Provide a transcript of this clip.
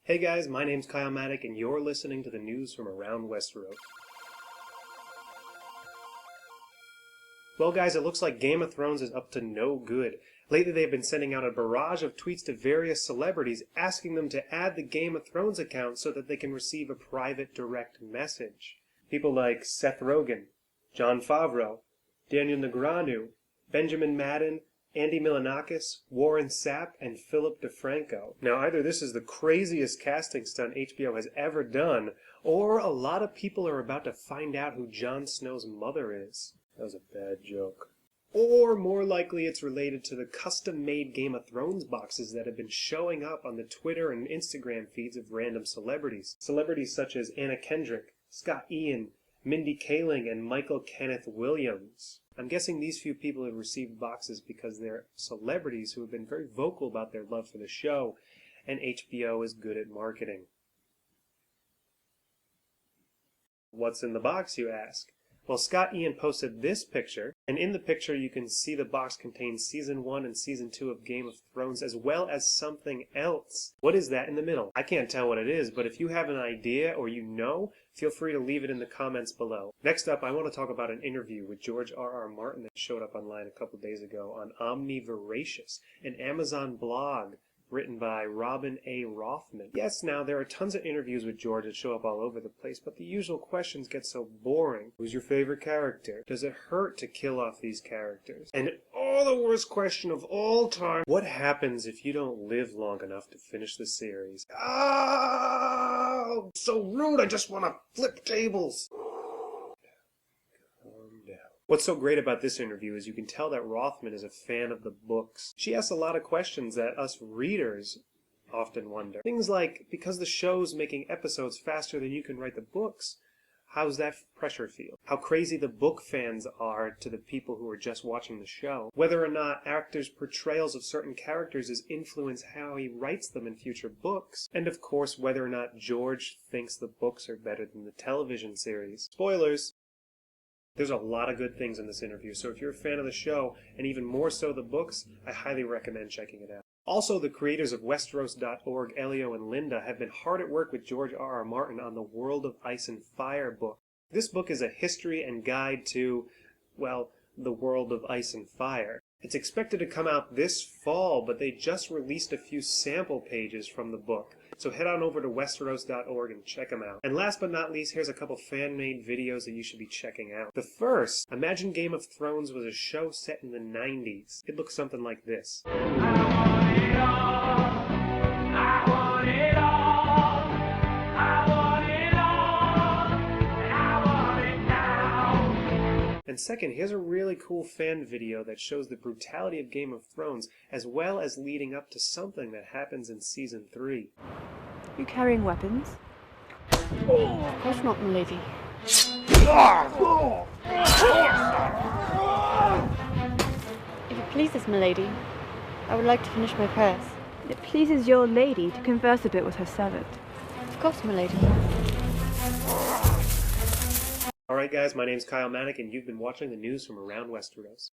Hey guys, my name's Kyle Maddock, and you're listening to the news from around Westeros. Well guys, it looks like Game of Thrones is up to no good. Lately they've been sending out a barrage of tweets to various celebrities asking them to add the Game of Thrones account so that they can receive a private direct message. People like Seth Rogen, Jon Favreau, Daniel Negreanu, Benjamin Madden, Andy Milonakis, Warren Sapp, and Philip DeFranco. Now either this is the craziest casting stunt HBO has ever done, or a lot of people are about to find out who Jon Snow's mother is. That was a bad joke. Or more likely it's related to the custom-made Game of Thrones boxes that have been showing up on the Twitter and Instagram feeds of random celebrities. Celebrities such as Anna Kendrick, Scott Ian, Mindy Kaling, and Michael Kenneth Williams. I'm guessing these few people have received boxes because they're celebrities who have been very vocal about their love for the show, and HBO is good at marketing. What's in the box, you ask? Well, Scott Ian posted this picture, and in the picture you can see the box contains Season 1 and Season 2 of Game of Thrones, as well as something else. What is that in the middle? I can't tell what it is, but if you have an idea or you know, feel free to leave it in the comments below. Next up, I want to talk about an interview with George R.R. Martin that showed up online a couple days ago on Omnivoracious, an Amazon blog written by Robin A. Rothman. Yes, now there are tons of interviews with George that show up all over the place, but the usual questions get so boring. Who's your favorite character? Does it hurt to kill off these characters? And the worst question of all time, what happens if you don't live long enough to finish the series? Oh, so rude, I just want to flip tables. What's so great about this interview is you can tell that Rothman is a fan of the books. She asks a lot of questions that us readers often wonder. Things like, because the show's making episodes faster than you can write the books, how's that pressure feel? How crazy the book fans are to the people who are just watching the show. Whether or not actors' portrayals of certain characters influence how he writes them in future books. And of course, whether or not George thinks the books are better than the television series. Spoilers! There's a lot of good things in this interview, so if you're a fan of the show, and even more so the books, I highly recommend checking it out. Also, the creators of Westeros.org, Elio and Linda, have been hard at work with George R.R. Martin on the World of Ice and Fire book. This book is a history and guide to, well, the world of ice and fire. It's expected to come out this fall, but they just released a few sample pages from the book. So head on over to Westeros.org and check them out. And last but not least, here's a couple fan-made videos that you should be checking out. The first, imagine Game of Thrones was a show set in the 90s. It looks something like this. I want it all. I want it all. I want it all. And I want it now. And second, here's a really cool fan video that shows the brutality of Game of Thrones, as well as leading up to something that happens in Season 3. You carrying weapons? Of course not, milady. If it pleases, milady, I would like to finish my prayers. It pleases your lady to converse a bit with her servant. Of course, milady. Alright guys, my name's Kyle Maddock, and you've been watching the news from around Westeros.